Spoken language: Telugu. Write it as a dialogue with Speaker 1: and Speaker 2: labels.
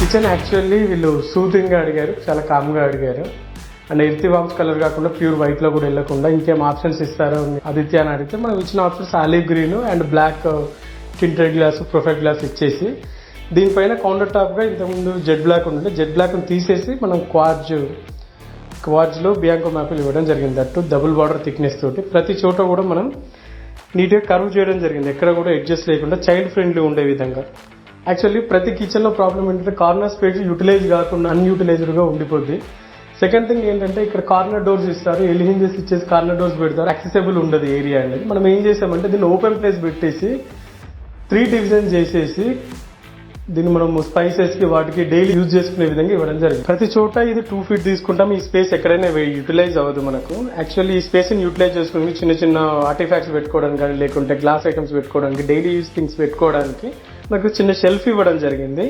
Speaker 1: కిచెన్ యాక్చువల్లీ వీళ్ళు సూతింగ్గా అడిగారు, చాలా కామ్గా అడిగారు. అండ్ ఎర్తీ వామ్స్ కలర్ కాకుండా ప్యూర్ వైట్లో కూడా వెళ్ళకుండా ఇంకేం ఆప్షన్స్ ఇస్తారో ఆదిత్య అని అడిగితే మనం ఇచ్చిన options olive green and black tinted glass, profile glass ఇచ్చేసి దీనిపైన కౌంటర్ టాప్గా ఇంతకుముందు జెడ్ బ్లాక్ ఉంటుంటే జెడ్ బ్లాక్ని తీసేసి మనం క్వార్జ్లో బియాంకో మ్యాపిల్ ఇవ్వడం జరిగింది. దట్టు డబుల్ బార్డర్ థిక్నెస్ తోటి ప్రతి చోట కూడా మనం నీట్గా కర్వ్ చేయడం జరిగింది. ఎక్కడ కూడా అడ్జస్ట్ లేకుండా చైల్డ్ ఫ్రెండ్లీ ఉండే విధంగా. యాక్చువల్లీ ప్రతి కిచెన్లో ప్రాబ్లం ఏంటంటే కార్నర్ స్పేస్ యూటిలైజ్ కాకుండా అన్యూటిలైజ్డ్గా ఉండిపోద్ది. సెకండ్ థింగ్ ఏంటంటే ఇక్కడ కార్నర్ డోర్స్ ఇస్తారు, ఎల్ హింజెస్ ఇచ్చేసి కార్నర్ డోర్స్ పెడతారు, యాక్సెసిబుల్ ఉండదు ఏరియా అనేది. మనం ఏం చేసామంటే దీన్ని ఓపెన్ ప్లేస్ పెట్టేసి 3 డివిజన్ చేసేసి దీన్ని మనం స్పైసెస్కి వాటికి డైలీ యూజ్ చేసుకునే విధంగా ఇవ్వడం జరిగింది. ప్రతి చోట ఇది 2 feet తీసుకుంటాం. ఈ స్పేస్ ఎక్కడైనా యూటిలైజ్ అవ్వదు మనకు. యాక్చువల్లీ ఈ స్పేస్ని యూటిలైజ్ చేసుకుని చిన్న చిన్న ఆర్టిఫాక్ట్స్ పెట్టుకోవడానికి కానీ లేకుంటే గ్లాస్ ఐటమ్స్ పెట్టుకోవడానికి, డైలీ యూజ్ థింగ్స్ పెట్టుకోవడానికి మనకు చిన్న షెల్ఫ్ ఇవ్వడం జరిగింది.